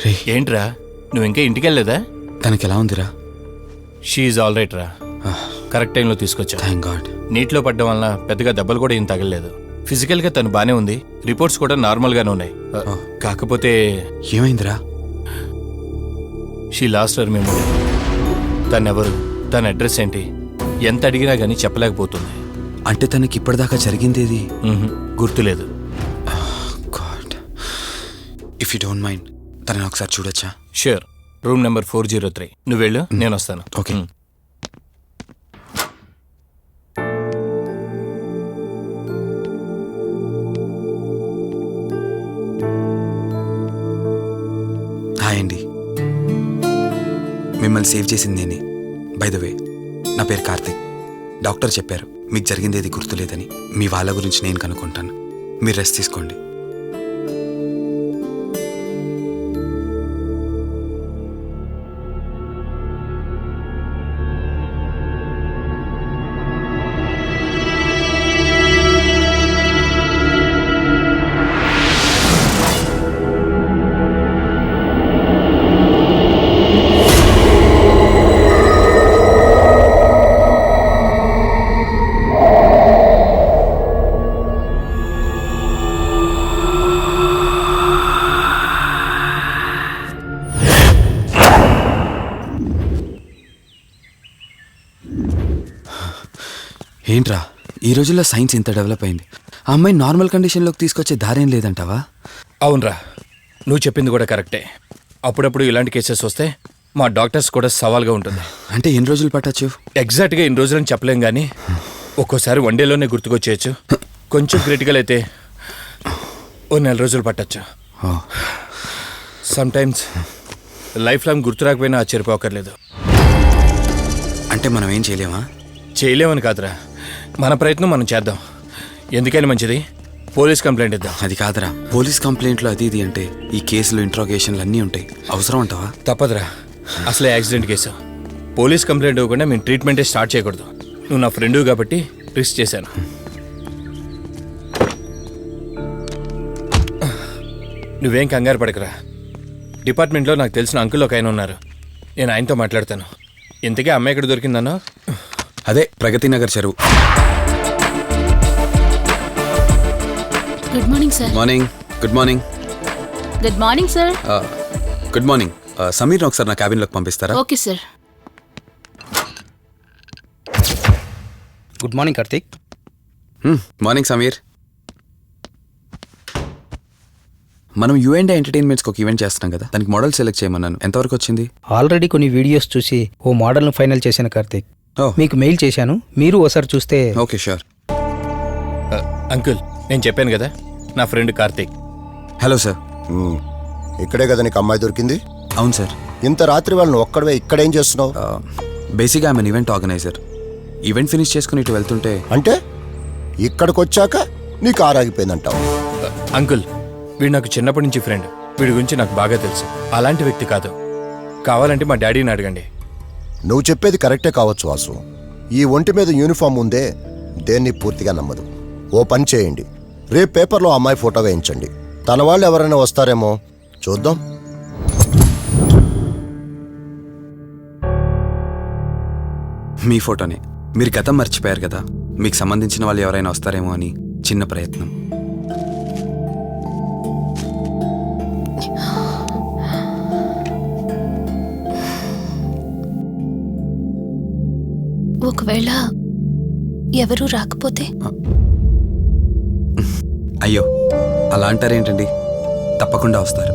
రే ఏంట్రా నువ్వు ఇంకా ఇంటికి వెళ్ళలేదా? తనకి ఎలా ఉందిరా? షీఈ్ ఆల్ రైట్ రా. కరెక్ట్ టైంలో తీసుకొచ్చా. Thank God. నీటిలో పడ్డం వల్ల పెద్దగా దెబ్బలు కూడా ఏం తగలలేదు. ఫిజికల్గా తను బానే ఉంది. రిపోర్ట్స్ కూడా నార్మల్గానే ఉన్నాయి. కాకపోతే ఏమైందిరా? She lost her memory. తనెవరు, తన అడ్రస్ ఏంటి, ఎంత అడిగినా కానీ చెప్పలేకపోతుంది. అంటే తనకి ఇప్పటిదాకా జరిగిందేది గుర్తులేదు. God, if you don't mind తనని ఒకసారి చూడొచ్చా? ష్యూర్. Room number 403. నువ్వు వెళ్ళు, నేను వస్తాను. ఓకే. హాయ్ అండి, మిమ్మల్ని సేవ్ చేసింది నేనే. బై ద వే, నా పేరు కార్తిక్. డాక్టర్ చెప్పారు మీకు జరిగిందేది గుర్తులేదని. మీ వాళ్ళ గురించి నేను కనుక్కుంటాను, మీరు రెస్ట్ తీసుకోండి. ఏంట్రా, ఈ రోజుల్లో సైన్స్ ఇంత డెవలప్ అయింది. ఆ అమ్మాయి నార్మల్ కండిషన్లోకి తీసుకొచ్చే దారేం లేదంటావా? అవునరా, నువ్వు చెప్పింది కూడా కరెక్టే. అప్పుడప్పుడు ఇలాంటి కేసెస్ వస్తే మా డాక్టర్స్ కూడా సవాల్గా ఉంటుంది. అంటే ఎన్ని రోజులు పట్టచ్చు? ఎగ్జాక్ట్గా ఇన్ని రోజులని చెప్పలేం కానీ ఒక్కోసారి 1 డేలోనే గుర్తుకొచ్చేయచ్చు. కొంచెం క్రిటికల్ అయితే ఓ 4 రోజులు పట్టచ్చు. సమ్టైమ్స్ లైఫ్ లాంగ్ గుర్తు రాకపోయినా ఆశ్చర్యపోకర్లేదు. అంటే మనం ఏం చేయలేమా? చేయలేమని కాదురా, మన ప్రయత్నం మనం చేద్దాం. ఎందుకని మంచిది, పోలీస్ కంప్లైంట్ ఇద్దాం. అది కాదురా, పోలీస్ కంప్లైంట్లు అది ఇది అంటే ఈ కేసులు ఇంట్రాగేషన్లు అన్నీ ఉంటాయి. అవసరం అంటావా? తప్పదురా, అసలే యాక్సిడెంట్ కేసు. పోలీస్ కంప్లైంట్ ఇవ్వకుండా మేము ట్రీట్మెంటే స్టార్ట్ చేయకూడదు. నువ్వు నా ఫ్రెండు కాబట్టి రిస్క్ చేశాను. నువ్వేం కంగారు పడకరా. డిపార్ట్మెంట్లో నాకు తెలిసిన అంకుల్ ఒక ఆయన ఉన్నారు, నేను ఆయనతో మాట్లాడతాను. ఇంతకీ అమ్మాయి ఎక్కడ దొరికిందన్నా? అదే ప్రగతి నగర్ చెరువు. Good morning sir. Morning. Good morning. Good morning sir. Good morning. సమీర్ని ఒకసారి నా క్యాబిన్లోకి పంపిస్తారా? Okay sir. Good morning Karthik. Morning Sameer. మనం యుఎండే ఎంటర్టైన్మెంట్స్కి ఒక ఈవెంట్ చేస్తున్నాం కదా, దానికి మోడల్ సెలెక్ట్ చేయమన్నాను. ఎంతవరకు వచ్చింది? ఆల్రెడీ కొన్ని వీడియోస్ చూసి ఓ మోడల్ను ఫైనల్ చేశాను కార్తిక్. మీకు మెయిల్ చేశాను, మీరు ఓసారి చూస్తే. Okay sure. అంకుల్, నేను చెప్పాను కదా, నా ఫ్రెండ్ కార్తిక్. Hello sir. ఇక్కడే కదా నీకు అమ్మాయి దొరికింది? అవును సార్. ఇంత రాత్రి వాళ్ళని ఒక్కడవే ఇక్కడేం చేస్తున్నావు? బేసిక్గా I'm event organizer. Event finish చేసుకుని ఇటు వెళ్తుంటే. అంటే ఇక్కడికి వచ్చాక నీకు ఆరాగిపోయిందంటావు? అంకుల్, వీడు నాకు చిన్నప్పటి నుంచి ఫ్రెండ్. వీడి గురించి నాకు బాగా తెలుసు. అలాంటి వ్యక్తి కాదు. కావాలంటే మా డాడీని అడగండి. నువ్వు చెప్పేది కరెక్టే కావచ్చు వాసు. ఈ ఒంటి మీద యూనిఫామ్ ఉందే దేన్ని పూర్తిగా నమ్మదు. ఓ పని చేయండి, రేపు పేపర్లో అమ్మాయి ఫోటో వేయించండి. తన వాళ్ళు ఎవరైనా వస్తారేమో చూద్దాం. మీ ఫోటోనే. మీరు గతం మర్చిపోయారు కదా, మీకు సంబంధించిన వాళ్ళు ఎవరైనా వస్తారేమో అని చిన్న ప్రయత్నం. ఒకవేళ ఎవరు రాకపోతే? అయ్యో, అలా అంటారేంటండి, తప్పకుండా వస్తారు.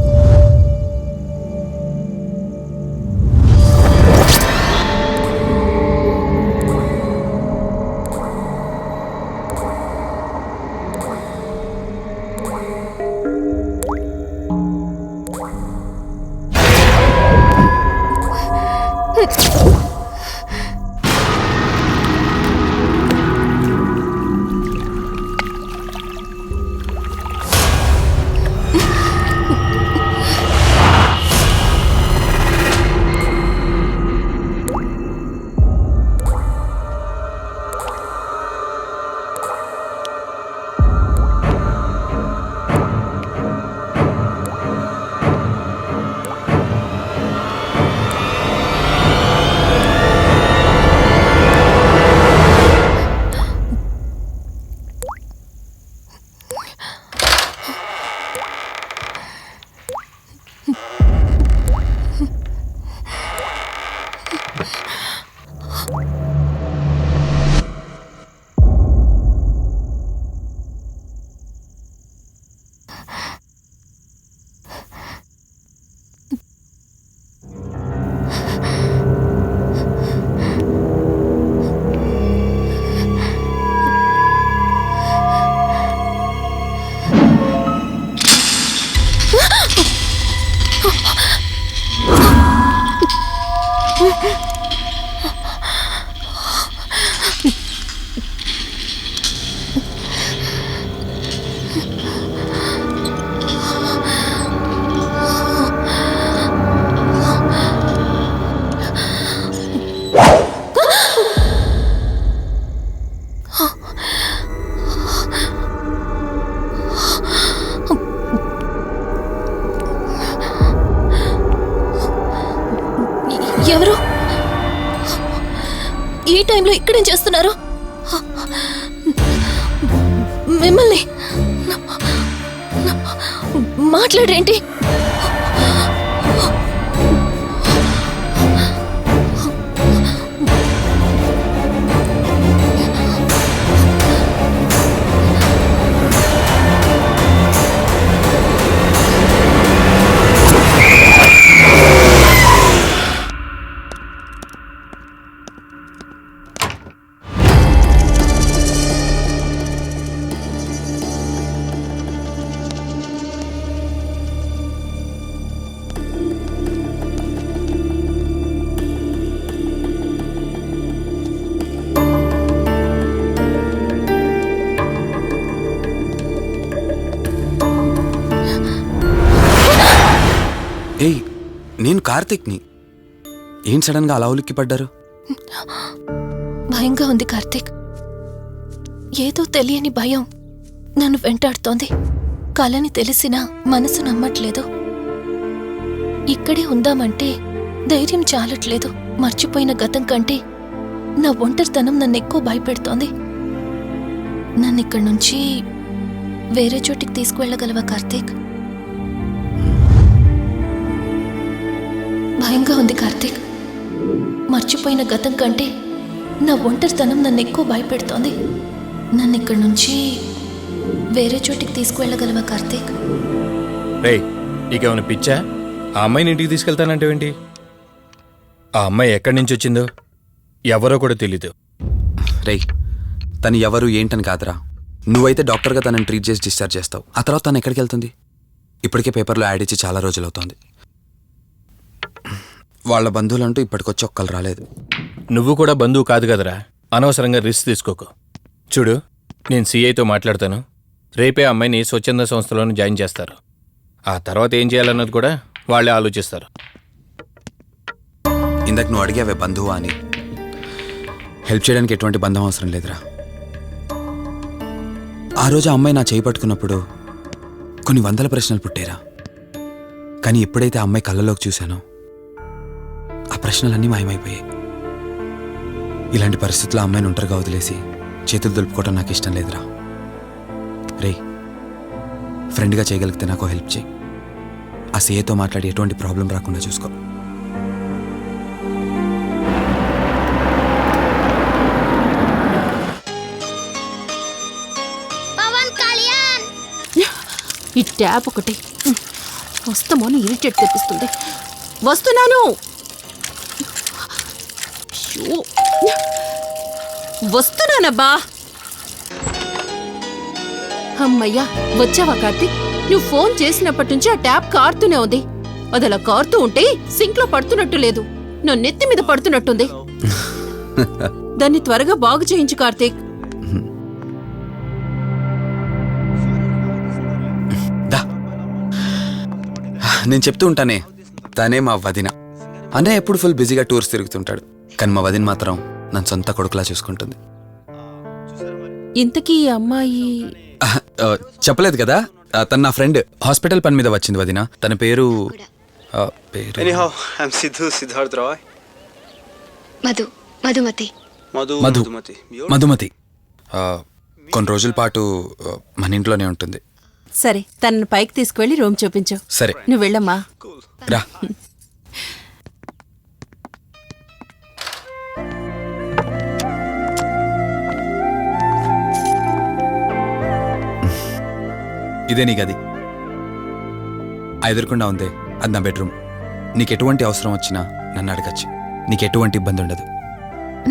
ఎవరు ఈ టైంలో ఇక్కడేం చేస్తున్నారు? మిమ్మల్ని మాట్లాడేంటి? ఏయ్, నేను కార్తిక్ని. ఏం సడన్గా అలా ఉలిక్కి పడ్డారు? భయంగా ఉంది కార్తీక్. ఏదో తెలియని భయం నన్ను వెంటాడుతోంది. కలని తెలిసినా మనసు నమ్మట్లేదు. ఇక్కడే ఉందామంటే ధైర్యం చాలట్లేదు. మర్చిపోయిన గతం కంటే నా ఒంటరితనం నన్ను ఎక్కువ భయపెడుతోంది. నన్ను ఇక్కడి నుంచి వేరే చోటికి తీసుకువెళ్ళగలవా కార్తీక్? భయంగా ఉంది కార్తీక్. మర్చిపోయిన గతం కంటే నా ఒంటరితనం నన్ను ఎక్కువ భయపెడుతోంది. నన్ను ఇక్కడి నుంచి వేరే చోటికి తీసుకువెళ్ళగలవా కార్తీక్? రే, నీకేమైనా పిచ్చా? ఆ అమ్మాయిని ఇంటికి తీసుకెళ్తానంటేవేంటి? ఆ అమ్మాయి ఎక్కడి నుంచి వచ్చిందో ఎవరో కూడా తెలీదు. రేయ్, తను ఎవరు ఏంటని కాదురా. నువ్వైతే డాక్టర్గా తనని ట్రీట్ చేసి డిశ్చార్జ్ చేస్తావు. ఆ తర్వాత తను ఎక్కడికి వెళ్తుంది? ఇప్పటికే పేపర్లో యాడ్ ఇచ్చి చాలా రోజులు అవుతుంది. వాళ్ళ బంధువులంటూ ఇప్పటికొచ్చి ఒక్కరు రాలేదు. నువ్వు కూడా బంధువు కాదు కదరా. అనవసరంగా రిస్క్ తీసుకోకు. చూడు, నేను సిఐతో మాట్లాడతాను. రేపే అమ్మాయిని స్వచ్ఛంద సంస్థలోనే జాయిన్ చేస్తారు. ఆ తర్వాత ఏం చేయాలన్నది కూడా వాళ్ళే ఆలోచిస్తారు. ఇందాక నువ్వు అడిగావే బంధువా అని. హెల్ప్ చేయడానికి ఎటువంటి బంధం అవసరం లేదురా. ఆ రోజు ఆ అమ్మాయి నా చేయి పట్టుకున్నప్పుడు కొన్ని వందల ప్రశ్నలు పుట్టేరా. కానీ ఎప్పుడైతే ఆ అమ్మాయి కళ్ళలోకి చూశానో ఆ ప్రశ్నలన్నీ మాయమైపోయాయి. ఇలాంటి పరిస్థితుల్లో అమ్మాయిని ఒంటరిగా వదిలేసి చేతులు దులుపుకోవడం నాకు ఇష్టం లేదురా. రే, ఫ్రెండ్గా చేయగలిగితే నాకు హెల్ప్ చేయి. ఆ సీఏతో మాట్లాడి ఎటువంటి ప్రాబ్లం రాకుండా చూసుకో. ఈ ట్యాప్ ఒకటి వస్తామని ఇరిటేట్ తెప్పిస్తుంది. వస్తున్నాను. వస్తున్నానబ్బా. అమ్మయ్యా, వచ్చావా కార్తీక్? నువ్వు ఫోన్ చేసినప్పటి నుంచి ఆ ట్యాప్ కారుతూనే ఉంది. అది అలా కారుతూ ఉంటే సింక్ లో పడుతున్నట్టు లేదు, నా నెత్తి మీద పడుతున్నట్టుంది. దాన్ని త్వరగా బాగు చేయించు కార్తీక్. నేను చెప్తూ ఉంటానే, తనే మా వదిన. అనే ఎప్పుడు ఫుల్ బిజీగా టూర్స్ తిరుగుతుంటాడు. కానీ మా వదిన మాత్రం నన్ను సొంత కొడుకులా చూసుకుంటుంది. ఇంతకీ ఈ అమ్మాయి చెప్పలేదు కదా, తను నా ఫ్రెండ్. హాస్పిటల్ పని మీద వచ్చింది వదిన. తన పేరు Anyhow, I'm Siddharth Roy. Madhumati. Madhumati. కొన్ని రోజుల పాటు మన ఇంట్లోనే ఉంటుంది. సరే, తనను పైకి తీసుకువెళ్ళి రూమ్ చూపించు. సరే, నువ్వు వెళ్ళమ్మా. రా. ఇదే నీ గది. ఎదురుకుండా ఉందే, అది నా బెడ్రూమ్. నీకెటువంటి అవసరం వచ్చినా నన్ను అడగచ్చు. నీకెటువంటి ఇబ్బంది ఉండదు.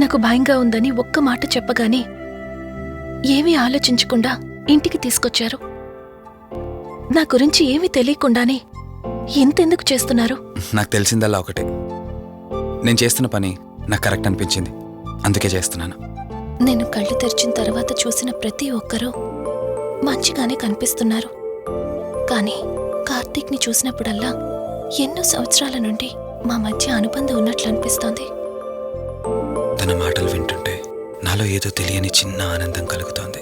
నాకు భయంగా ఉందని ఒక్క మాట చెప్పగానే ఏమీ ఆలోచించకుండా ఇంటికి తీసుకొచ్చారు. నా గురించి ఏమీ తెలియకుండానే ఇంతెందుకు చేస్తున్నారు? నాకు తెలిసిందల్లా ఒకటే, నేను చేస్తున్న పని నాకు కరెక్ట్ అనిపించింది, అందుకే చేస్తున్నాను. నేను కళ్ళు తెరిచిన తర్వాత చూసిన ప్రతి ఒక్కరూ మంచిగానే కనిపిస్తున్నారు. కానీ కార్తీక్ని చూసినప్పుడల్లా ఎన్నో సంవత్సరాల నుండి మా మధ్య అనుబంధం ఉన్నట్లు అనిపిస్తోంది. తన మాటలు వింటుంటే నాలో ఏదో తెలియని చిన్న ఆనందం కలుగుతోంది.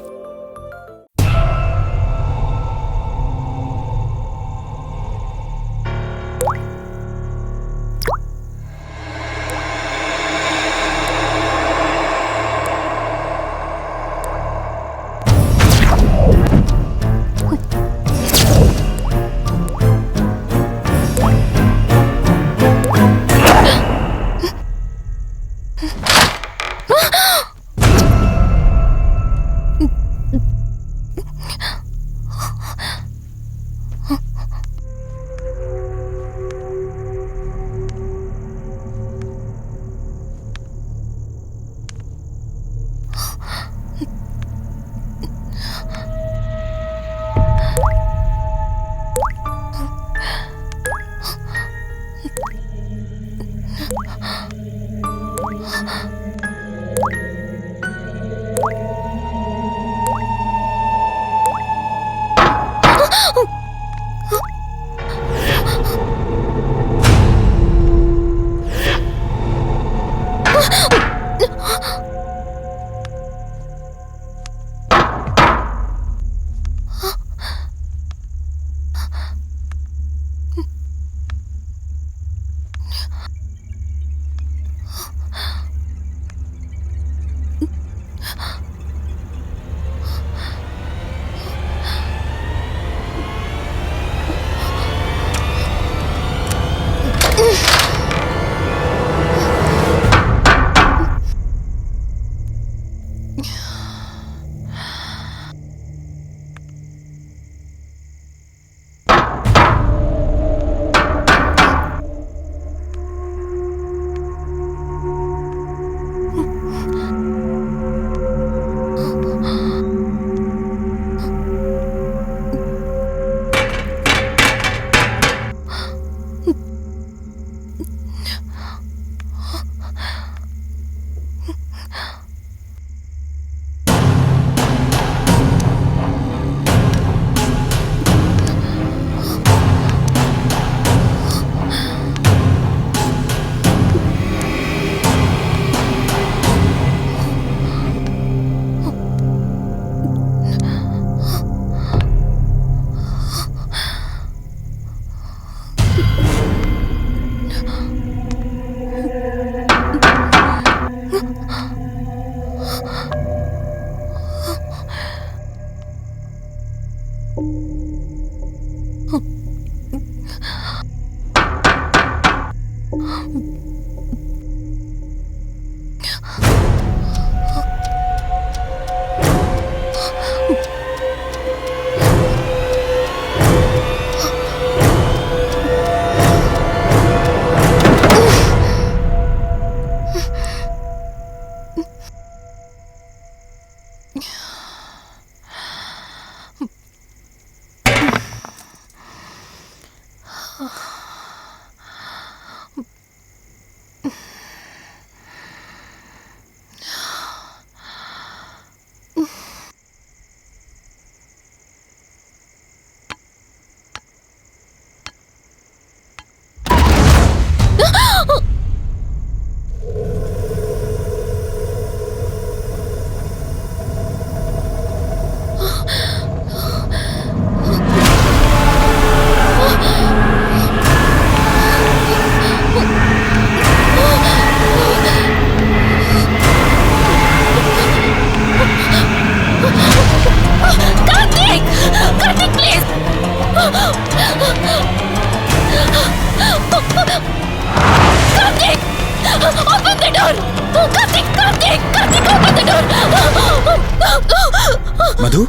మధు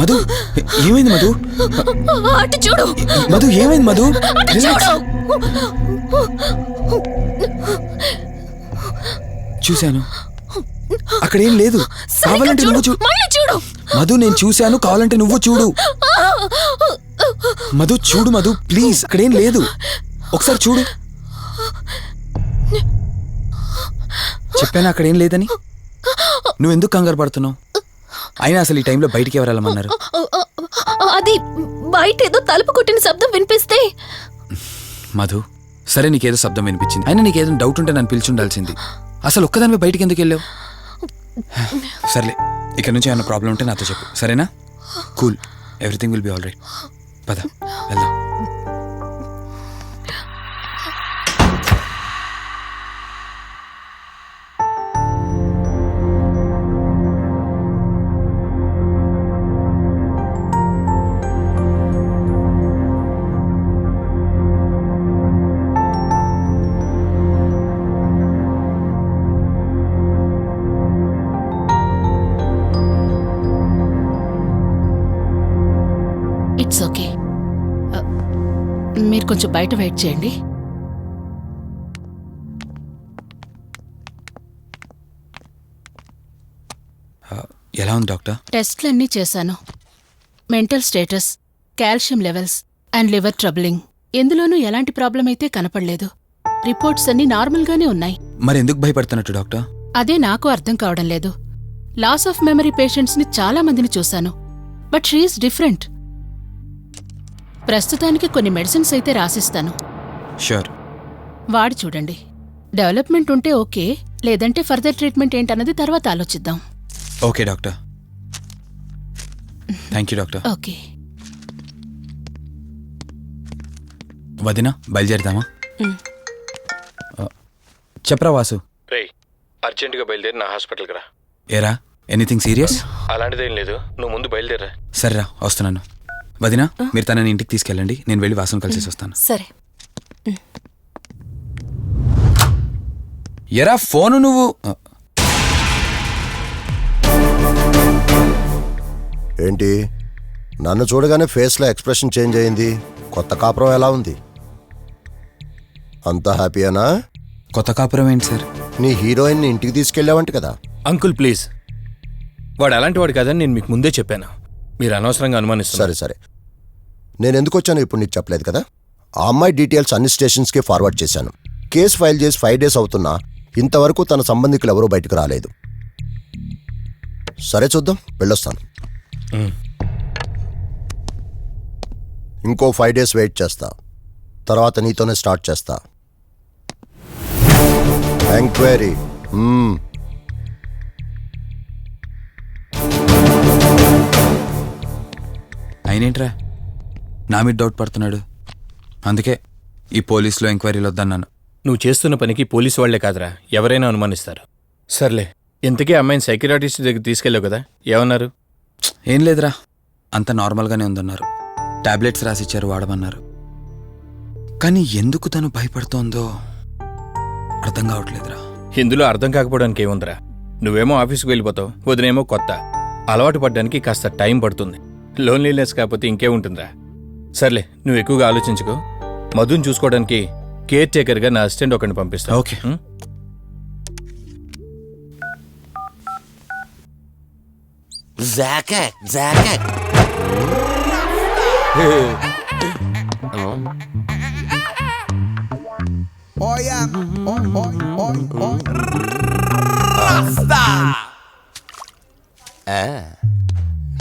మధు ఏమైంది మధు? అటు చూడు మధు ఏమైంది మధు? అటు చూడు. చూశాను, అక్కడేం లేదు. కావాలంటే నువ్వు చూడు. మళ్ళీ చూడు. మధు నేను చూశాను, కావాలంటే నువ్వు చూడు. మధు చూడు మధు ప్లీజ్, అక్కడేం లేదు. ఒకసారి చూడు. చెప్పాను అక్కడేం లేదని. నువ్వెందుకు కంగారు పడుతున్నావు? అయినా అసలు ఈ టైంలో బయటికి ఎవరు వెళ్ళమన్నారు? అది బయట ఏదో తలుపు కొట్టిన శబ్దం వినిపిస్తే. మధు సరే, నీకేదో శబ్దం వినిపించింది. అయినా నీకేదో డౌట్ ఉంటే నన్ను పిలిచి ఉండాల్సింది. అసలు ఒక్కదానిపై బయటికి ఎందుకు వెళ్ళావు? సర్లే, ఇక్కడ నుంచి ఏమైనా ప్రాబ్లం ఉంటే నాతో చెప్పు, సరేనా? Cool, everything will be all right. పద వెళ్దాం. It's okay. మీరు కొంచెం బయట వెయిట్ చేయండి. ఎలా ఉంది డాక్టర్? టెస్ట్లన్నీ చేశాను. Mental status, calcium levels and liver troubling, ఎందులోనూ ఎలాంటి ప్రాబ్లం అయితే కనపడలేదు. రిపోర్ట్స్ అన్నీ నార్మల్గానే ఉన్నాయి. మరి ఎందుకు భయపడుతున్నట్టు డాక్టర్? అదే నాకు అర్థం కావడం లేదు. లాస్ ఆఫ్ మెమరీ పేషెంట్స్ని చాలా మందిని చూశాను, బట్ షీఈస్ డిఫరెంట్. ప్రస్తుతానికి కొన్ని మెడిసిన్స్ అయితే రాసిస్తాను, షూర్. వాడి చూడండి. డెవలప్మెంట్ ఉంటే ఓకే, లేదంటే ఫర్దర్ ట్రీట్మెంట్ ఏంటన్నది తర్వాత ఆలోచిద్దాం. Okay doctor. Thank you doctor. Okay. వదినా బయలుదేరదామా? చెప్పరా వాసు. రే, అర్జెంటుగా బయలుదేరి నా హాస్పిటల్కి రా. ఏరా, ఎనీథింగ్ సీరియస్? అలాంటిదేం లేదు, నువ్వు ముందు బయలుదేరా. సరేరా, వస్తున్నాను. వదినా, మీరు తనని ఇంటికి తీసుకెళ్ళండి, నేను వెళ్ళి వాసును కలిసి వస్తాను. సరే. ఎరా ఫోను నువ్వు. ఏంటి, నన్ను చూడగానే ఫేస్లో ఎక్స్ప్రెషన్ చేంజ్ అయింది? కొత్త కాపురం ఎలా ఉంది? అంతా హ్యాపీయేనా? కొత్త కాపురం ఏంటి సార్? నీ హీరోయిన్ని ఇంటికి తీసుకెళ్ళావంట కదా? అంకుల్ ప్లీజ్, వాడు అలాంటి వాడు కాదని నేను మీకు ముందే చెప్పాను. మీరు అనవసరంగా అనుమానిస్తారు. సరే సరే, నేను ఎందుకు వచ్చాను ఇప్పుడు నీకు చెప్పలేదు కదా. ఆ అమ్మాయి డీటెయిల్స్ అన్ని స్టేషన్స్కి ఫార్వర్డ్ చేశాను. కేసు ఫైల్ చేసి 5 days అవుతున్నా ఇంతవరకు తన సంబంధికులు ఎవరూ బయటకు రాలేదు. సరే చూద్దాం, వెళ్ళొస్తాను. ఇంకో 5 days వెయిట్ చేస్తా, తర్వాత నీతోనే స్టార్ట్ చేస్తా ఎంక్వైరీ. అయినేంట్రా నా మీద డౌట్ పడుతున్నాడు? అందుకే ఈ పోలీసులో ఎంక్వైరీలు వద్దన్నాను. నువ్వు చేస్తున్న పనికి పోలీసు వాళ్లే కాదురా, ఎవరైనా అనుమానిస్తారు. సర్లే, ఇంతకీ అమ్మాయిని సైకియాట్రిస్ట్ దగ్గర తీసుకెళ్ళావు కదా, ఏమన్నారు? ఏం లేదురా, అంత నార్మల్గానే ఉందన్నారు. టాబ్లెట్స్ రాసిచ్చారు, వాడమన్నారు. కానీ ఎందుకు తను భయపడుతోందో అర్థం కావట్లేదురా. ఇందులో అర్థం కాకపోవడానికి ఏముందిరా? నువ్వేమో ఆఫీస్కి వెళ్ళిపోతావు, వదినేమో కొత్త. అలవాటు పడ్డానికి కాస్త టైం పడుతుంది. లోన్లీనెస్ కాకపోతే ఇంకేముంటుందిరా? సర్లే, నువ్వు ఎక్కువగా ఆలోచించుకో. మధుని చూసుకోవడానికి కేర్ టేకర్గా నా అసిస్టెంట్ ఒకరిని పంపిస్తా. Okay.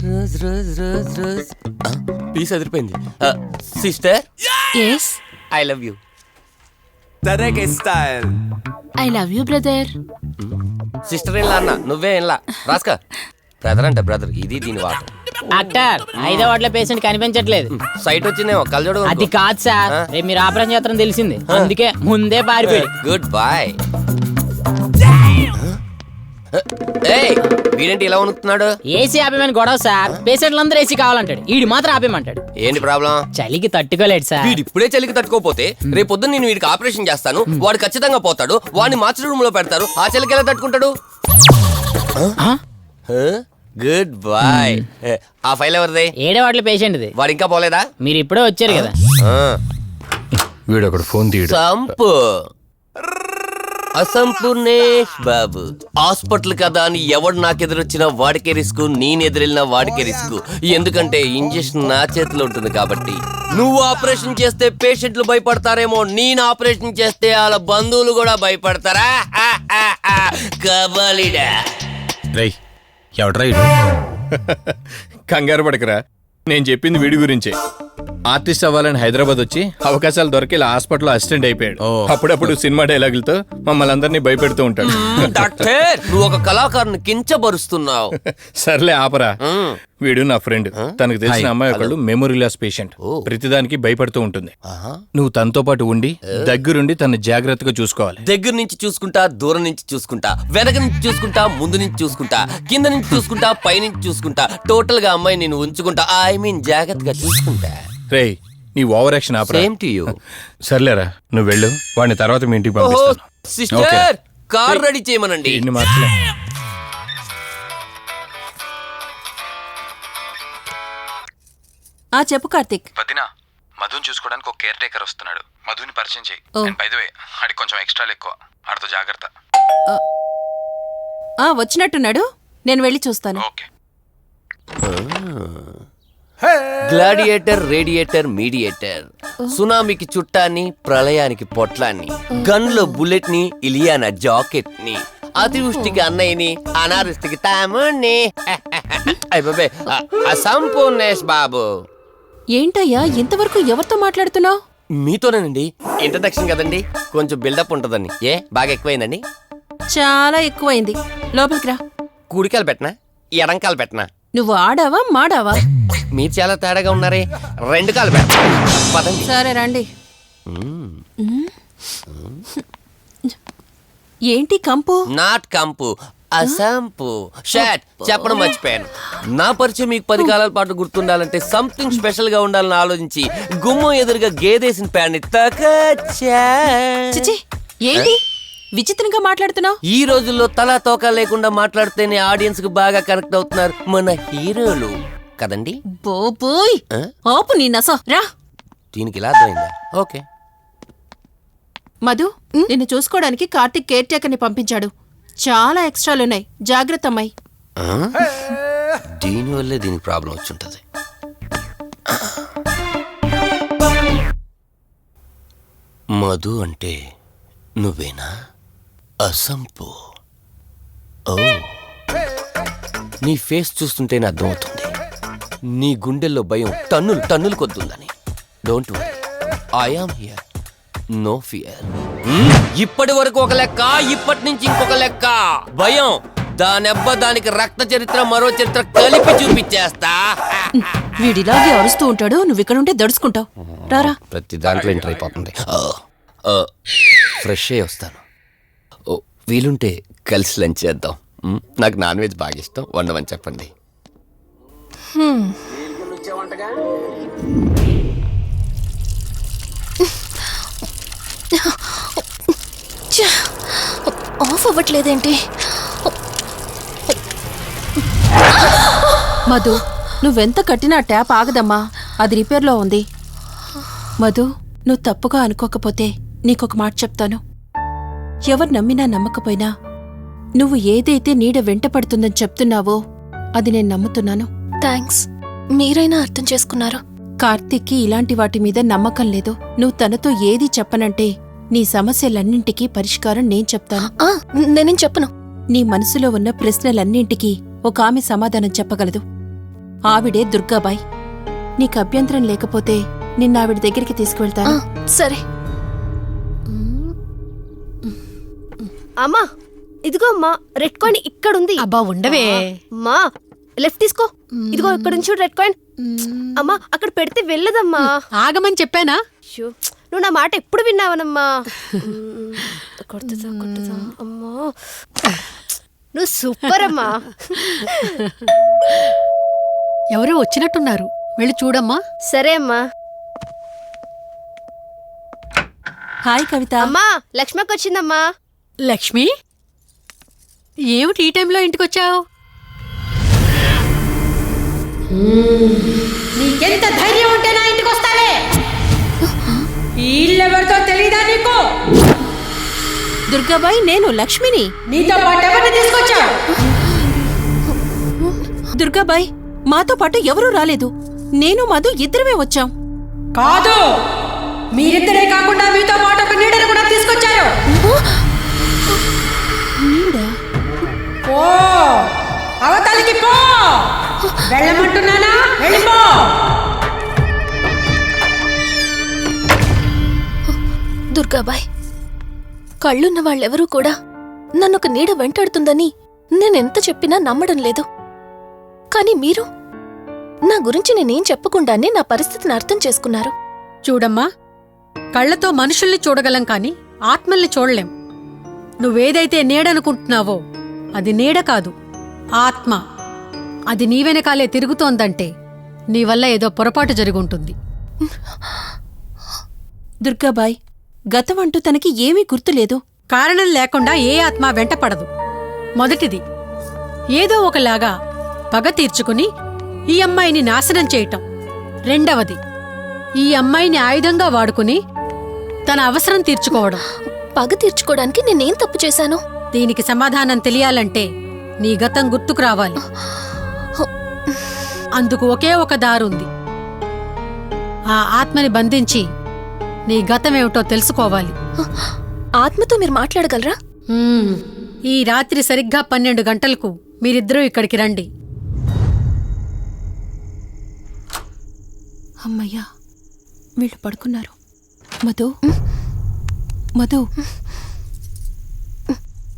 Rose rose rose rose piece అదిరిపోయింది. Sister, yes, I love you. I love you brother. Sister ఏం అన్న, నువ్వే ఏంలా రాస్కా. బ్రదర్ అంటే బ్రదర్, ఇది దీని వాట. డాక్టర్, 5వ వార్డులో పేషెంట్ కనిపించట్లేదు. సైట్ వచ్చిందేమో, కళ్ళజోడు. అది కాదు సార్, రేపు మీరు ఆపరేషన్ చేస్తారని తెలిసింది, అందుకే ముందే పారిపోయి. Good boy. ఏయ్, వీడేంటి ఇలా వణుకుతున్నాడు? ఏసీ ఆపేమని గొడవ సార్. పేషెంట్లందరూ ఏసీ కావాలంటాడు, ఈడి మాత్రం ఆపేమంటాడు. ఏంటి ప్రాబ్లం? చలికి తట్టుకోలేడు సార్. వీడు ఇప్పుడే చలికి తట్టుకోపోతే రేపు పొద్దున్న నేను వీడికి ఆపరేషన్ చేస్తాను, వాడు ఖచ్చితంగా పోతాడు, వాడిని మార్చి రూమ్ లో పెడతారు. ఆ చలికి ఎలా తట్టుకుంటాడు? Good boy. ఆ ఫైల్ ఎవరిది? 7వ వార్డులో పేషెంట్ది. వాడు ఇంకా పోలేదా? మీరు ఇప్పుడే వచ్చారు కదా. వీడొకడు ఫోన్ తీయడు. సంపు అసంపూర్ణేష్ బాబు. హాస్పిటల్ కదా అని ఎవడు నాకెదురొచ్చినా వాడికే రిస్క్, నేనెదిరెళ్ళినా వాడికే రిస్క్. ఎందుకంటే ఇంజెక్షన్ నా చేతిలో ఉంటుంది కాబట్టి. నువ్వు ఆపరేషన్ చేస్తే పేషెంట్లు భయపడతారేమో, నేను ఆపరేషన్ చేస్తే వాళ్ళ బంధువులు కూడా భయపడతారా? కబాలిడా. రేయ్, ఎవడ్రా ఇడు? కంగారు పడకరా, నేను చెప్పింది వీడి గురించే. ఆర్టిస్ట్ అవ్వాలని హైదరాబాద్ వచ్చి అవకాశాలు దొరికి ఇలా హాస్పిటల్లో అసిస్టెంట్ అయిపోయాడు. అప్పుడప్పుడు సినిమా డైలాగులతో మమ్మల్ని అందరినీ భయపెడుతూ ఉంటాడు. డాక్టర్, నువ్వు ఒక కళాకారుని కించబరుస్తున్నావు. సర్లే ఆపరా. వీడు నా ఫ్రెండ్. తనకు తెలిసిన అమ్మాయి ఒకళ్ళు మెమొరీ లాస్ పేషెంట్. ప్రతిదానికి భయపడుతూ ఉంటుంది. నువ్వు తనతో పాటు ఉండి దగ్గరుండి తన జాగ్రత్తగా చూసుకోవాలి. దగ్గర నుంచి చూసుకుంటా, దూరం నుంచి చూసుకుంటా, వెనక నుంచి చూసుకుంటా, ముందు నుంచి చూసుకుంటా, కింద నుంచి చూసుకుంటా, పై నుంచి చూసుకుంటా, టోటల్ గా అమ్మాయి నేను ఉంచుకుంటా. ఐ మీన్ జాగ్రత్తగా చూసుకుంటా. రేయ్, నీ over action opera. Same to you. సర్లేరా, నువ్వు వెళ్ళు. వాడిని తర్వాత మీ ఇంటికి పంపిస్తాను. సిస్టర్, కార్ రెడీ చేయమనండి. ఇన్ని మార్చలే. చెప్పు కార్తిక్. వదినా, మధుని చూసుకోవడానికి ఒక కేర్ టేకర్ వస్తున్నాడు. మధుని పరిచయం చేయి. బై ది వే, ఆడికి కొంచెం ఎక్స్ట్రా ఎక్కువ, ఆడితో జాగ్రత్త. వచ్చినట్టున్నాడు, నేను వెళ్ళి చూస్తాను. ఓకే. Gladiator, radiator, mediator. సునామీకి చుట్టాన్ని, ప్రళయానికి పొట్లాన్ని, గన్లో బుల్లెట్ ని, ఇలియానా జాకెట్ ని, అతివృష్టికి అన్నయ్యని, అనావృష్టికి తమ్ముణ్ణి. అయిపోయి అసంపూర్ణేష్ బాబు. ఏంటయ్యా, ఇంతవరకు ఎవరితో మాట్లాడుతున్నావు? మీతోనేనండి. ఇంట్రడక్షన్ కదండి, కొంచెం బిల్డప్ ఉంటుందని. బాగా ఎక్కువైందండి? చాలా ఎక్కువైంది. లోపలికి రా. కుడికాలు పెట్టనా, ఎడంకాలు పెట్టనా? నువ్వు ఆడావా మాడావా? మీరు చాలా తేడాగా ఉన్నారే. 2 కాలు పెట్ట. పదండి. సరే రండి. ఏంటి కంపు? నాట్ కంపు, అసంపు. షాట్ చెప్పడం మర్చిపోయాను. నా పరిచయం మీకు 10 కాలాల పాటు గుర్తుండాలంటే సంథింగ్ స్పెషల్ గా ఉండాలని ఆలోచించి గుమ్మం ఎదురుగా గేదేసిన ప్యాడ్ని చిచి, ఏంటి విచిత్రంగా మాట్లాడుతున్నావు? ఈ రోజుల్లో తలా తోక లేకుండా మాట్లాడితేనే ఆడియన్స్ కు బాగా కనెక్ట్ అవుతున్నారు మన హీరోలు కదండి. బోబోయ్, ఆపు నీ నస. రా. దీనికి ఇలా అర్థమైందా? ఓకే. మధు, నిన్ను చూసుకోవడానికి కార్తిక్ కేర్ టేకర్ని పంపించాడు. చాలా ఎక్స్ట్రాలున్నాయి, జాగ్రత్త అమ్మాయి. దీనివల్లే దీనికి ప్రాబ్లం వచ్చుంటది. మధు అంటే నువ్వేనా? అసంపు. ఓ, నీ ఫేస్ చూస్తుంటేనే అర్థమవుతుంది నీ గుండెల్లో భయం టన్నులు టన్నులు కొద్దుందని. Don't worry, I am here, no fear. ఇప్పటి వరకు ఒక లెక్క, ఇప్పటి నుంచి ఇంకొక లెక్క. భయం దానెబ్బ, దానికి రక్త చరిత్ర, మరో చరిత్ర కలిపి చూపించేస్తా. వీడిలాగే అరుస్తూ ఉంటాడు, నువ్వు ఇక్కడ ఉంటే దడుచుకుంటావు. రారా. ప్రతి దాంట్లో ఎంటర్ అయిపోతుంది. ఫ్రెష్ అయ్యి వస్తాను. వీలుంటే కలిసి లంచ్ చేద్దాం. నాకు నాన్ వెజ్ బాగా ఇష్టం, వండమని చెప్పండి. ఆఫ్ అవ్వట్లేదేంటి? మధు, నువ్వెంత కట్టినా ట్యాప్ ఆగదమ్మా, అది రిపేర్లో ఉంది. మధు, నువ్వు తప్పుగా అనుకోకపోతే నీకొక మాట చెప్తాను. ఎవరు నమ్మినా నమ్మకపోయినా నువ్వు ఏదైతే నీడ వెంట పడుతుందని చెప్తున్నావో అది నేను నమ్ముతున్నాను. థ్యాంక్స్, మీరైనా అర్థం చేసుకున్నారు. కార్తీక్కి ఇలాంటి వాటి మీద నమ్మకం లేదు. నువ్వు తనతో ఏది చెప్పనంటే నీ సమస్యలన్నింటికీ పరిష్కారం నేను చెప్తాను. నేనేం చెప్పను. నీ మనసులో ఉన్న ప్రశ్నలన్నింటికీ ఒక ఆమె సమాధానం చెప్పగలదు. ఆవిడే దుర్గాబాయ్. నీకు అభ్యంతరం లేకపోతే నిన్నావిడ దగ్గరికి తీసుకువెళ్తాను. సరే. అమ్మా, ఇదిగో అమ్మా, రెడ్ కాయిన్ ఇక్కడుంది. అబ్బా ఉండవే. అమ్మా, లెఫ్ట్ తీసుకో. ఇదిగో ఇక్కడ నుంచి రెడ్ కాయిన్. అమ్మా, అక్కడ పెడితే వెళ్ళదమ్మా. ఆగమని చెప్పానా? నువ్వు నా మాట ఎప్పుడు విన్నావనమ్మా. కొడుతుందా కొడుతుందా అమ్మా, నువ్వు సూపర్ అమ్మా. ఎవరో వచ్చినట్టున్నారు, వెళ్ళి చూడమ్మా. సరే అమ్మా. హాయ్ కవిత. అమ్మా, లక్ష్మకి వచ్చిందమ్మా. లక్ష్మి, ఏమిటి ఈ టైంలో ఇంటికొచ్చావు? నీకెంత ధైర్యం ఉంటే నా ఇంటికి వస్తావే? ఇల్లెవరితో తెలీదా నీకు? దుర్గాబాయ్, నేను లక్ష్మిని. నీతో పాటు ఎవరిని తీసుకొచ్చావు? దుర్గాబాయ్, మాతో పాటు ఎవరూ రాలేదు. నేను మధు ఇద్దరమే వచ్చాం. కాదు, మీరిద్దరే కాకుండా మీతో పాటు ఒక నీడను కూడా తీసుకొచ్చారు. పో, అవతలికి పో. వెళ్ళమంటున్నానా? వెళ్ళిపో. దుర్గాబాయ్, కళ్ళున్న వాళ్ళెవరూ కూడా నన్నొక నీడ వెంటాడుతుందని నేనెంత చెప్పినా నమ్మడం లేదు. కానీ మీరు నా గురించి నేనేం చెప్పకుండానే నా పరిస్థితిని అర్థం చేసుకున్నారు. చూడమ్మా, కళ్ళతో మనుషుల్ని చూడగలం కాని ఆత్మల్ని చూడలేం. నువ్వేదైతే నీడనుకుంటున్నావో అది నీడ కాదు, ఆత్మ. అది నీ వెనకాలే తిరుగుతోందంటే నీ వల్ల ఏదో పొరపాటు జరుగుంటుంది. దుర్గాబాయ్, గతం అంటూ తనకి ఏమీ గుర్తులేదు. కారణం లేకుండా ఏ ఆత్మ వెంటపడదు. మొదటిది, ఏదో ఒకలాగా పగ తీర్చుకుని ఈ అమ్మాయిని నాశనం చేయటం. రెండవది, ఈ అమ్మాయిని ఆయుధంగా వాడుకుని తన అవసరం తీర్చుకోవడం. పగ తీర్చుకోవడానికి నేనేం తప్పు చేశాను? దీనికి సమాధానం తెలియాలంటే నీ గతం గుర్తుకు రావాలి. అందుకు ఒకే ఒక దారుంది. ఆ ఆత్మని బంధించి నీ గతమేమిటో తెలుసుకోవాలి. ఆత్మతో మీరు మాట్లాడగలరా? ఈ రాత్రి సరిగ్గా 12 గంటలకు మీరిద్దరూ ఇక్కడికి రండి. అమ్మయ్యా, వీళ్ళు పడుకున్నారు. మధు, మధు,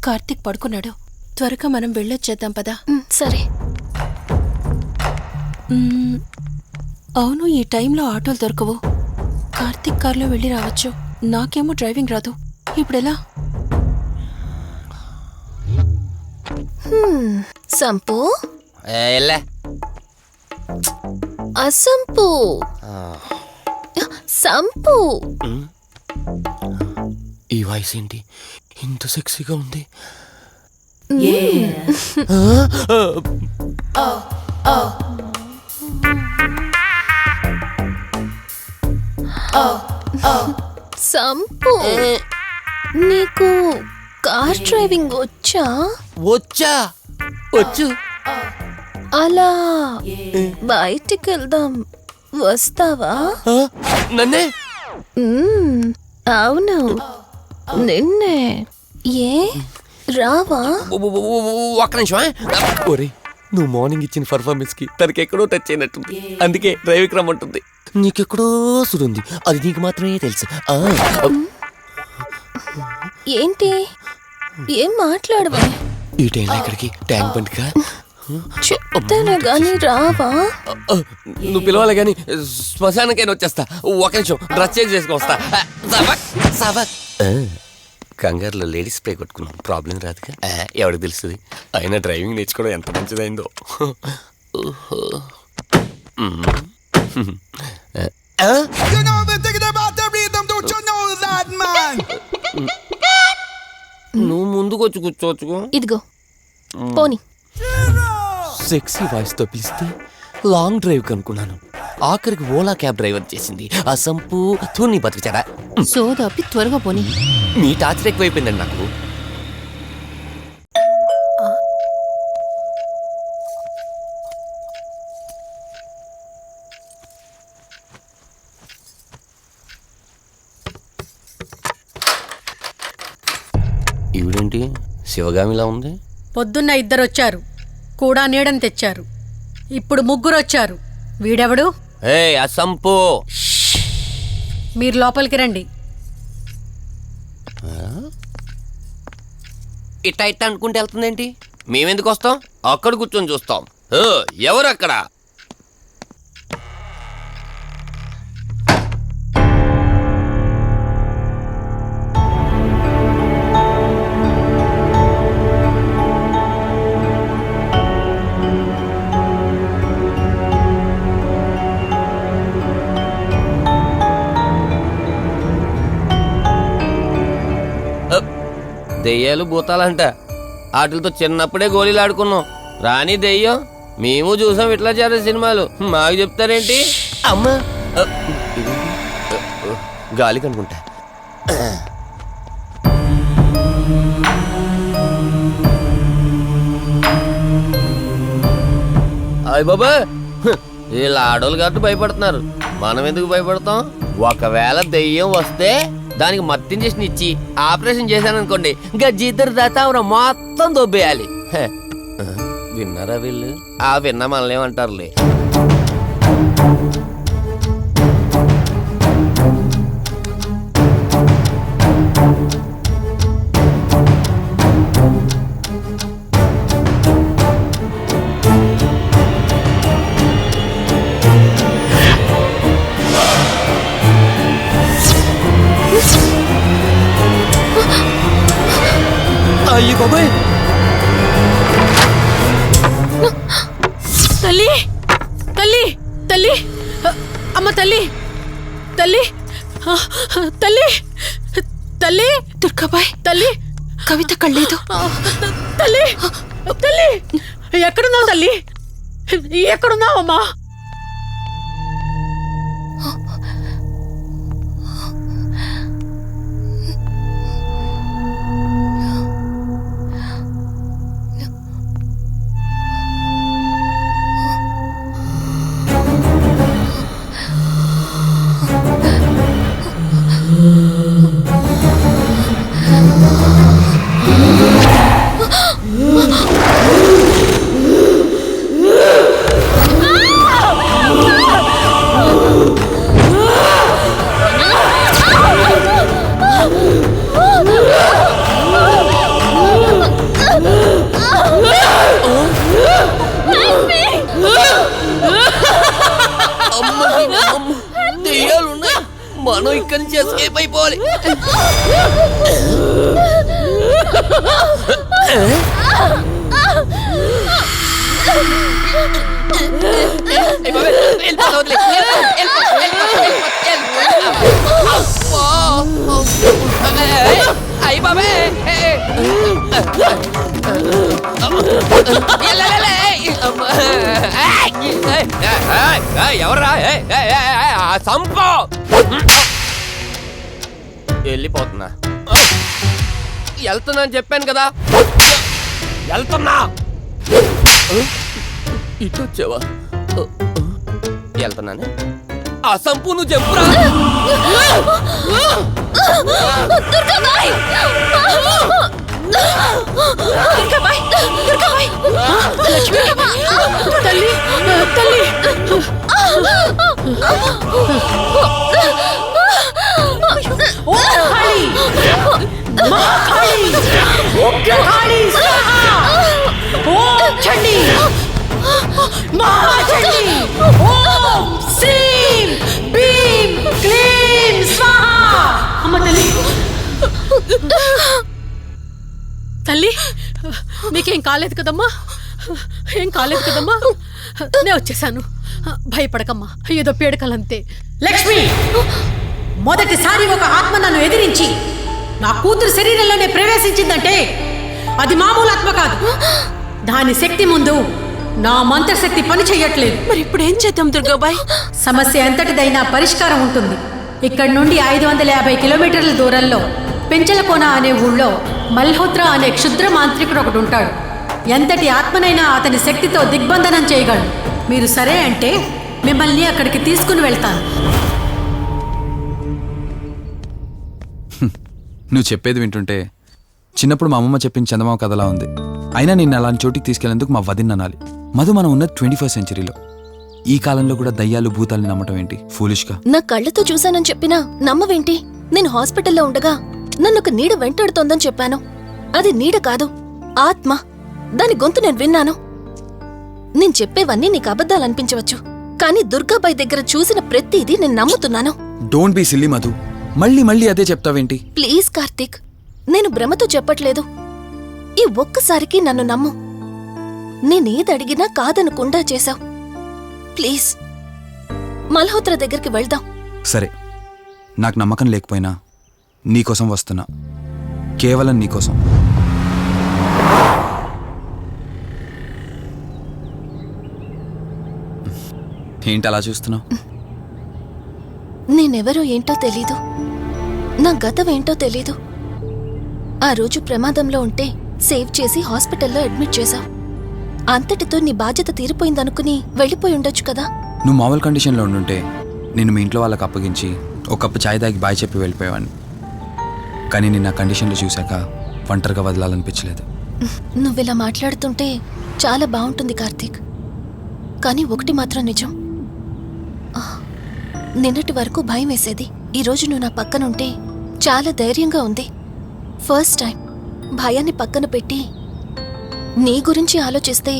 కార్తీక్ పడుకున్నాడు. త్వరగా మనం వెళ్ళొచ్చేద్దాం పదా. సరే. అవును, ఈ టైంలో ఆటోలు దొరకవు. కార్తీక్ కార్లో వెళ్ళి రావచ్చు. నాకేమో డ్రైవింగ్ రాదు. ఇప్పుడెలా? సంపు, అసంపు, సంపు. ఈ వాయిస్ ఏంటి ఇంత సెక్సీగా ఉంది? సంపు, నీకు కార్ డ్రైవింగ్ వచ్చా? వచ్చు. అలా బయటికి వెళ్దాం, వస్తావా? నన్నే? అవును, నిన్నే. ఏ రావా? ఒక్క నిమిషం. ఒరే, నువ్వు మార్నింగ్ ఇచ్చిన పర్ఫార్మెన్స్ కి తనకి ఎక్కడో టచ్ అయినట్టుంది. అందుకే డ్రైవింగ్ రమ్మంటుంది. నీకెక్కడో సురుంది, అది నీకు మాత్రమే తెలుసు. ఏంటి? ఏం మాట్లాడవా? ఈ టైంలో ఎక్కడికి? ట్యాంక్ బండ్కా? చెప్తాను గాని రావా? నువ్వు పిలవాలి గాని శ్మశానకైనా వచ్చేస్తా. ఒక నిమిషం, డ్రెస్ చేంజ్ చేసుకుని వస్తా. కంగారులో లేడీస్ స్ప్రే కొట్టుకున్నాం, ప్రాబ్లం రాదుగా. ఎవరికి తెలుస్తుంది? అయినా డ్రైవింగ్ నేర్చుకోవడం ఎంత మంచిదైందో. నువ్వు ముందుకొచ్చి కూర్చోవచ్చు. ఇదిగో పోనీ. సెక్సీ వాయిస్ తో పిలిస్తే లాంగ్ డ్రైవ్ కనుక్కున్నాను. ఆఖరికి ఓలా క్యాబ్ డ్రైవర్ చేసింది ఆ సంపు తూని బతికిచాడా. సోదాపి త్వరగా పోనీ. మీ టార్చర్ ఎక్కువైపోయిందండి నాకు. ఈవిడేంటి శివగామిలా ఉంది? పొద్దున్న 2 వచ్చారు, కూడా నీడని తెచ్చారు. ఇప్పుడు 3 వచ్చారు. వీడెవడు? ఏ అసంపు, మీరు లోపలికి రండి. ఇట్ట ఇట్ట అనుకుంటే వెళ్తుందేంటి? మేమెందుకు వస్తాం? అక్కడ కూర్చొని చూస్తాం. ఎవరు అక్కడ? దెయ్యాలు భూతాలంట. వాటితో చిన్నప్పుడే గోళీలు ఆడుకున్నాం. రాని దెయ్యం మేము చూసాం ఇట్లా చేరే సినిమాలు. మాకు చెప్తారేంటి? అమ్మా గాలి కనుకుంటా. అయ్య బాబా, వీళ్ళ ఆడోళ్ళు కాబట్టి భయపడుతున్నారు. మనం ఎందుకు భయపడతాం? ఒకవేళ దెయ్యం వస్తే దానికి మత్తు ఇంజెక్షన్ ఇచ్చి ఆపరేషన్ చేశాననుకోండి, గజ్జిద్దరు దాతావరం మొత్తం దొబ్బేయాలి. విన్నారా వీళ్ళు? ఆ విన్న మనల్నేమంటారులే. అయ్యి బాబాయ్, తల్లి తల్లి తల్లి, అమ్మ తల్లి తల్లి తల్లి తల్లి, దుర్గాబాయ్, తల్లి కవిత కళ్ళేదు. తల్లి తల్లి, ఎక్కడున్నావు తల్లి? ఎక్కడున్నావమ్మా? దెయ్యాలున్నాయి, మనం ఇక్కడి నుంచి ఎస్కేప్ అయిపోవాలి. అయ్యి బాబే, ఎవరా సంపో? వెళ్ళిపోతున్నా. వెళ్తున్నా అని చెప్పాను కదా, వెళ్తున్నా. ఇటు వచ్చావా? వెళ్తున్నాను. ఆ సంపు నువ్వు చెప్పురా. తల్లి తల్లి, తల్లి మీకేం కాలేదు కదమ్మా? ఏం కాలేదు కదమ్మా? నేను వచ్చేసాను, భయపడకమ్మా. ఏదో పీడకలంతే. లక్ష్మి, మొదటిసారి ఒక ఆత్మ నన్ను ఎదిరించి నా కూతురు శరీరంలోనే ప్రవేశించిందంటే అది మామూలు ఆత్మ కాదు. దాని శక్తి ముందు నా మంత్రశక్తి పని చెయ్యట్లేదు. మరి ఇప్పుడు ఏం చేద్దాం దుర్గాబాయ్? సమస్య ఎంతటిదైనా పరిష్కారం ఉంటుంది. ఇక్కడి నుండి 550 కిలోమీటర్ల దూరంలో పెంచలకోన అనే ఊళ్ళో మల్హోత్రా అనే క్షుద్ర మాంత్రికుడు ఒకడు ఉంటాడు. ఎంతటి ఆత్మనైనా అతని శక్తితో దిగ్బంధనం చేయగలడు. మీరు సరే అంటే మిమ్మల్ని అక్కడికి తీసుకుని వెళ్తాను. నువ్వు చెప్పేది వింటుంటే చిన్నప్పుడు మా అమ్మమ్మ చెప్పిన చందమామ కథలా ఉంది. అయినా నిన్ను అలాంటి చోటికి తీసుకెళ్లేందుకు మా వదిన అనాలి. మధు, మనం ఉన్నది 21st సెంచరీలో. ఈ కాలంలో కూడా దయ్యాలు భూతాల్ని నమ్మటం ఏంటి ఫూలిష్గా? నా కళ్ళతో చూశానని చెప్పినా నమ్మవేంటి? నేను హాస్పిటల్లో ఉండగా నన్ను ఒక నీడ వెంటాడుతోందని చెప్పాను. అది నీడ కాదు, ఆత్మ. దాని గొంతు నేను విన్నాను. నేను చెప్పేవన్నీ నీకు అబద్ధాలనిపించవచ్చు, కానీ దుర్గాబాయ్ దగ్గర చూసిన ప్రతిదీ నేను నమ్ముతున్నాను. Don't be silly Madhu. మళ్ళీ మళ్ళీ అదే చెప్తావేంటి? ప్లీజ్ కార్తీక్, నేను భ్రమతో చెప్పట్లేదు. ఈ ఒక్కసారికి నన్ను నమ్ము. నేనేదడిగినా కాదనకుండా చేశావు. ప్లీజ్ మల్హోత్రా దగ్గరికి వెళ్దాం. సరే, నాకు నమ్మకం లేకపోయినా నీకోసం వస్తున్నా. కేవలం నీకోసం. ఏంటి అలా చూస్తున్నావు? నేనెవరో ఏంటో తెలీదు, నా గతం ఏంటో తెలీదు. ఆ రోజు ప్రమాదంలో ఉంటే సేవ్ చేసి హాస్పిటల్లో అడ్మిట్ చేశావు. అంతటితో నీ బాధ్యత తీరిపోయిందనుకుని వెళ్ళిపోయి ఉండొచ్చు కదా. నువ్వు మామూలు కండిషన్లో ఉండుంటే నేను మీ ఇంట్లో వాళ్ళకి అప్పగించి ఒక కప్పు ఛాయ్ తాగి బాయ్ చెప్పి వెళ్ళిపోయేవాడిని. కానీ నేను నా కండిషన్లో చూశాక ఒంటరిగా వదలాలనిపించలేదు. నువ్విలా మాట్లాడుతుంటే చాలా బాగుంటుంది కార్తీక్, కానీ ఒకటి మాత్రం నిజం. నిన్నటి వరకు భయం వేసేది. ఈరోజు నువ్వు నా పక్కనుంటే చాలా ధైర్యంగా ఉంది. ఫస్ట్ టైం భయాన్ని పక్కన పెట్టి నీ గురించి ఆలోచిస్తే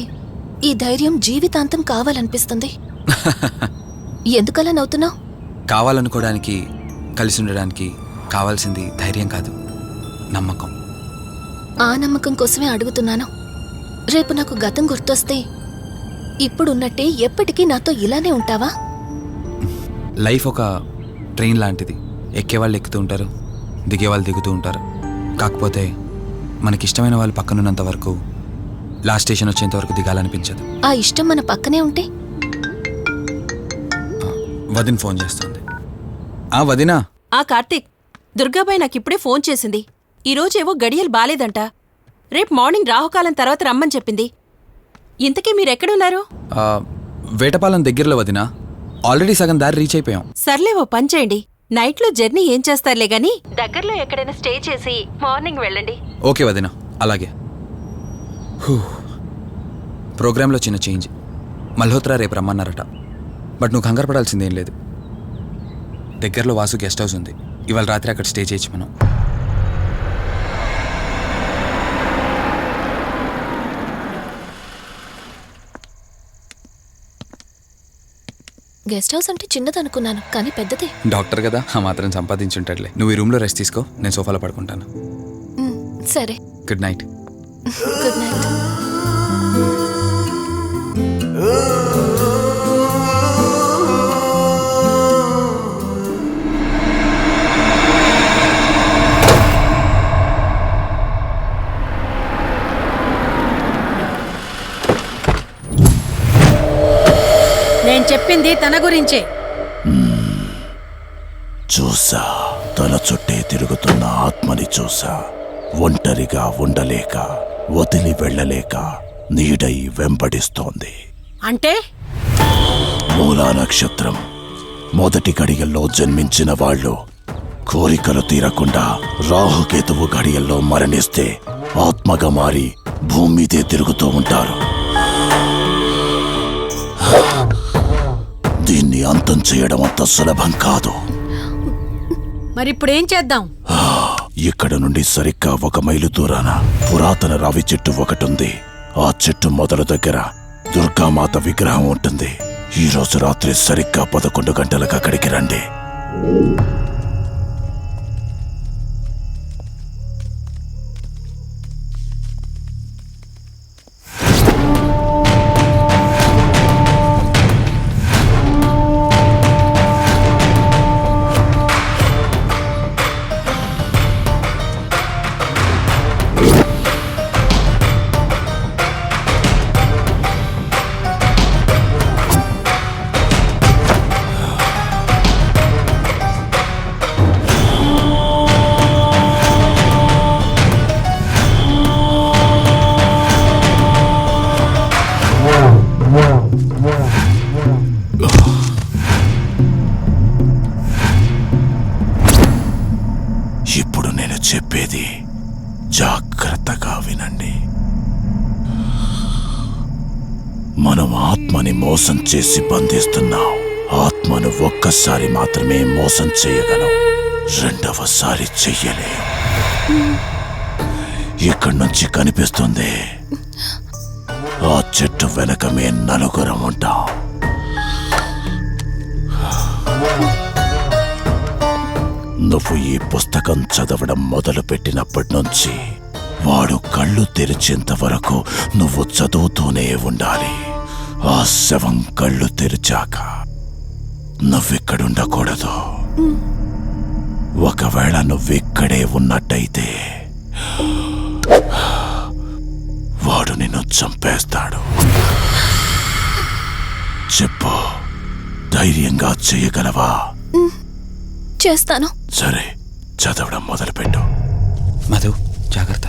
ఈ ధైర్యం జీవితాంతం కావాలనిపిస్తుంది. ఎందుకలా నవ్వుతున్నావు? కావాలనుకోవడానికి, కలిసి ఉండడానికి కావాల్సింది ధైర్యం కాదు, నమ్మకం. ఆ నమ్మకం కోసమే అడుగుతున్నాను. రేపు నాకు గతం గుర్తొస్తే ఇప్పుడున్నట్టే ఎప్పటికీ నాతో ఇలానే ఉంటావా? లైఫ్ ఒక ట్రైన్ లాంటిది. ఎక్కేవాళ్ళు ఎక్కుతూ ఉంటారు, దిగేవాళ్ళు దిగుతూ ఉంటారు. కాకపోతే మనకిష్టమైన వాళ్ళు పక్కనున్నంత వరకు లాస్ట్ స్టేషన్ వచ్చేంత వరకు దిగాలనిపించదు. ఆ ఇష్టం మన పక్కనే ఉంటే? వదిన ఫోన్ చేస్తుంది. వదినా. కార్తీక్, దుర్గాబాయ్ నాకిప్పుడే ఫోన్ చేసింది. ఈరోజేవో గడియలు బాలేదంట. రేపు మార్నింగ్ రాహుకాలం తర్వాత రమ్మని చెప్పింది. ఇంతకీ మీరెక్కడున్నారు? వేటపాలెం దగ్గరలో వదినా. ఆల్రెడీ సగం దారి రీచ్ అయిపోయాం. సర్లే, ఓ పని చేయండి. నైట్లో జర్నీ ఏం చేస్తారులే గాని దగ్గరలో ఎక్కడైనా స్టే చేసి మార్నింగ్ వెళ్ళండి. ఓకే వదినా, అలాగే. ప్రోగ్రాంలో చిన్న చేంజ్. మల్హోత్రా రేపు రమ్మన్నారట. బట్ నువ్వు కంగారు పడాల్సిందేం లేదు. దగ్గరలో వాసు గెస్ట్ హౌస్ ఉంది. ఇవాళ రాత్రి అక్కడ స్టే చేయొచ్చు మనం. గెస్ట్ హౌస్ అంటే చిన్నదనుకున్నాను, కానీ పెద్దదే. డాక్టర్ కదా, ఆ మాత్రం సంపాదించుంటాడులే. నువ్వు ఈ రూమ్లో రెస్ట్ తీసుకో, నేను సోఫాలో పడుకుంటాను. సరే, గుడ్ నైట్. Good night. నేను చెప్పింది తన గురించే. చూసా, తన చుట్టే తిరుగుతున్న ఆత్మని చూసా. ఒంటరిగా ఉండలేక, వదిలి వెళ్ళలేక నీడై వెంబడిస్తోంది. అంటే మూలా నక్షత్రం మొదటి గడియల్లో జన్మించిన వాళ్ళు కోరికలు తీరకుండా రాహుకేతువు గడియల్లో మరణిస్తే ఆత్మగా మారి భూమి మీదే తిరుగుతూ ఉంటారు. దీన్ని అంతం చేయడం అంత సులభం కాదు. మరిప్పుడేం చేద్దాం? ఇక్కడ నుండి సరిగ్గా 1 మైలు దూరాన పురాతన రావి చెట్టు ఒకటుంది. ఆ చెట్టు మొదల దగ్గర దుర్గామాత విగ్రహం ఉంటుంది. ఈ రోజు రాత్రి సరిగ్గా 11 గంటలకు అక్కడికి రండి. ఇప్పుడు నేను చెప్పేది జాగ్రత్తగా వినండి. మనం ఆత్మని మోసం చేసి బంధిస్తున్నాం. ఆత్మను ఒక్కసారి మాత్రమే మోసం చేయగలం, రెండవసారి చెయ్యలేం. ఇక్కడి నుంచి కనిపిస్తుంది, ఆ చెట్టు వెనక మే నలుగురం ఉంటాం. నువ్వు ఈ పుస్తకం చదవడం మొదలుపెట్టినప్పటి నుంచి వాడు కళ్ళు తెరిచేంత వరకు నువ్వు చదువుతూనే ఉండాలి. ఆ శవం కళ్ళు తెరిచాక నువ్విక్కడుండకూడదు. ఒకవేళ నువ్విక్కడే ఉన్నట్టయితే వాడు నిన్ను చంపేస్తాడు. చెప్పు, ధైర్యంగా చేయగలవా? చేస్తాను. సరే, చదవడం మొదలుపెట్టు. మధు, జాగ్రత్త.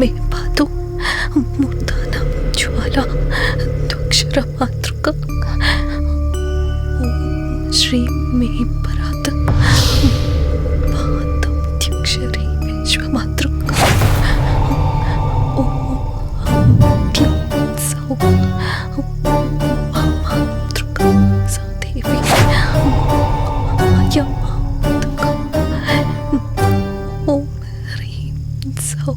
మే పాతు మూర్ధానం జ్వాల దుక్షర మాతృక శ్రీ మే పరాత్ పాదక్షరి విశ్వమాతృక మాతృక సదేవి ఓం హ్రీం సౌ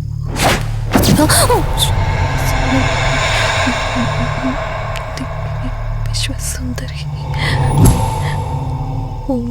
విశ్వసుందరి ఓం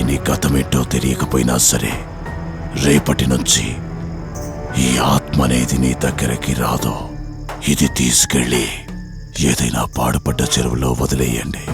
నీ గతమేంటో తెలియకపోయినా సరే, రేపటి నుంచి ఈ ఆత్మ అనేది నీ దగ్గరికి రాదు. ఇది తీసుకెళ్ళి ఏదైనా పాడుపడ్డ చెరువులో వదిలేయండి.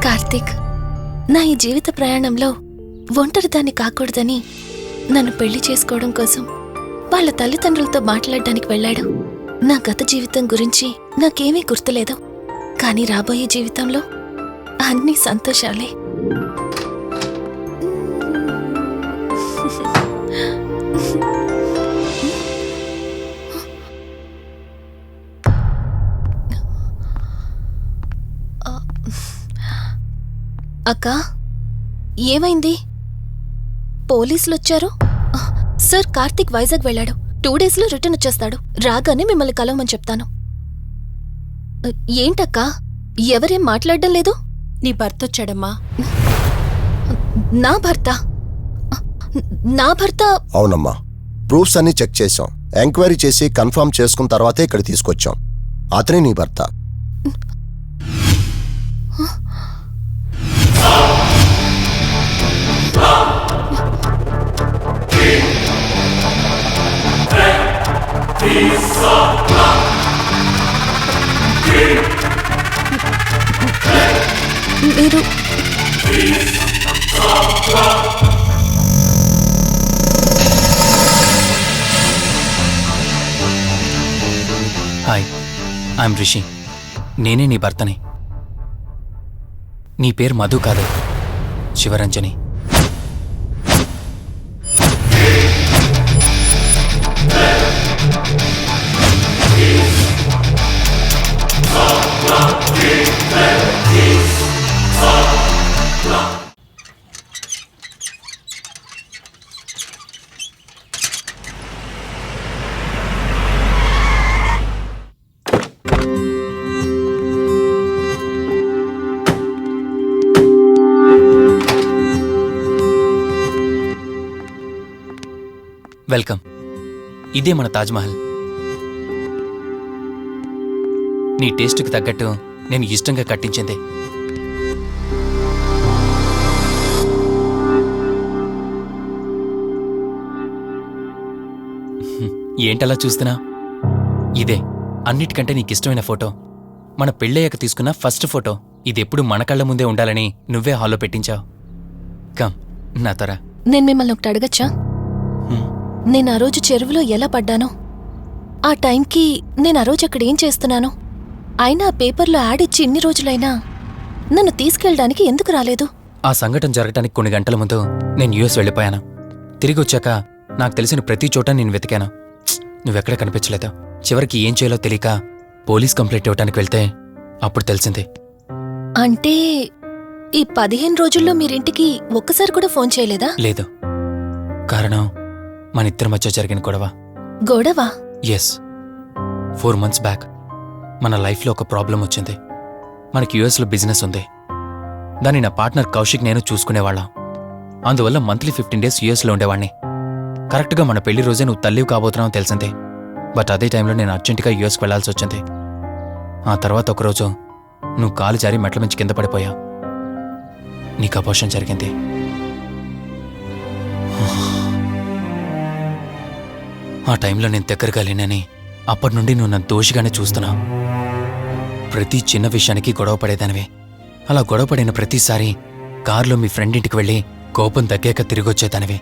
కార్తీక్, నా ఈ జీవిత ప్రయాణంలో ఒంటరిదాన్ని కాకూడదని నన్ను పెళ్లి చేసుకోవడం కోసం వాళ్ళ తల్లిదండ్రులతో మాట్లాడడానికి వెళ్ళాడు. నా గత జీవితం గురించి నాకేమీ గుర్తులేదు, కానీ రాబోయే జీవితంలో అన్నీ సంతోషాలే. అక్కా, ఏమైంది? పోలీసులొచ్చారు. సార్, కార్తీక్ వైజాగ్ వెళ్ళాడు. 2 డేస్లో రిటర్న్ వచ్చేస్తాడు. రాగానే మిమ్మల్ని కలవమని చెప్తాను. ఏంటక్కా, ఎవరేం మాట్లాడడం లేదు? నీ భర్త వచ్చాడమ్మా. నా భర్త? నా భర్త? అవునమ్మా, ప్రూఫ్స్ అన్ని చెక్ చేశాం. ఎంక్వైరీ చేసి కన్ఫర్మ్ చేసుకున్న తర్వాతే ఇక్కడ తీసుకొచ్చాం. అతనే నీ భర్త. మీరు హాయ్, ఐఎమ్ రిషి. నేనే నీ భర్తని. నీ పేరు మధు కాదు, శివరంజని. వెల్కమ్. ఇదే మన తాజ్మహల్. నీ టేస్ట్కి తగ్గట్టు నేను ఇష్టంగా కట్టించింది. ఏంటలా చూస్తున్నా? ఇదే అన్నిటికంటే నీకిష్టమైన ఫోటో. మన పెళ్ళయ్యాక తీసుకున్న ఫస్ట్ ఫోటో. ఇదెప్పుడు మన కళ్ళ ముందే ఉండాలని నువ్వే హాల్లో పెట్టించావు. కమ్ నా తర. నేను మిమ్మల్ని ఒకటి అడగచ్చా? నేను ఆ రోజు చెరువులో ఎలా పడ్డానో, ఆ టైంకి నేను ఆ రోజు అక్కడ ఏం చేస్తున్నాను, అయినా ఆ పేపర్లో యాడ్ ఇచ్చి ఇన్ని రోజులైనా నన్ను తీసుకెళ్ళడానికి ఎందుకు రాలేదు? ఆ సంఘటన జరగటానికి కొన్ని గంటల ముందు నేను యుఎస్ వెళ్ళిపోయాను. తిరిగి వచ్చాక నాకు తెలిసిన ప్రతి చోట నేను వెతికాను. నువ్వెక్కడ కనిపించలేదు. చివరికి ఏం చేయాలో తెలియక పోలీస్ కంప్లైంట్ ఇవ్వడానికి వెళ్తే అప్పుడు తెలిసింది. అంటే ఈ 15 రోజుల్లో మీరింటికి ఒక్కసారి కూడా ఫోన్ చేయలేదా? లేదు. కారణం మన ఇద్దరి మధ్య జరిగిన గొడవ. గొడవ? ఎస్. 4 months బ్యాక్ మన లైఫ్లో ఒక ప్రాబ్లం వచ్చింది. మనకి యుఎస్లో బిజినెస్ ఉంది. దాన్ని నా పార్ట్నర్ కౌశిక్ నేను చూసుకునేవాళ్ళం. అందువల్ల మంత్లీ 15 days యుఎస్లో ఉండేవాడిని. కరెక్ట్గా మన పెళ్లి రోజే నువ్వు తల్లివి కాబోతున్నావు తెలిసిందే. బట్ అదే టైంలో నేను అర్జెంటుగా యుఎస్కి వెళ్లాల్సి వచ్చింది. ఆ తర్వాత ఒకరోజు నువ్వు కాలు జారి మెట్ల మించి కింద పడిపోయావు. నీకు అబార్షన్ జరిగింది. ఆ టైంలో నేను దగ్గరగా లేనని అప్పటి నుండి నువ్వు నన్ను దోషిగానే చూస్తున్నావు. ప్రతి చిన్న విషయానికి గొడవ పడేదానివే. అలా గొడవ పడిన ప్రతిసారి కారులో మీ ఫ్రెండ్ ఇంటికి వెళ్ళి కోపం తగ్గాక తిరిగొచ్చేదానివి.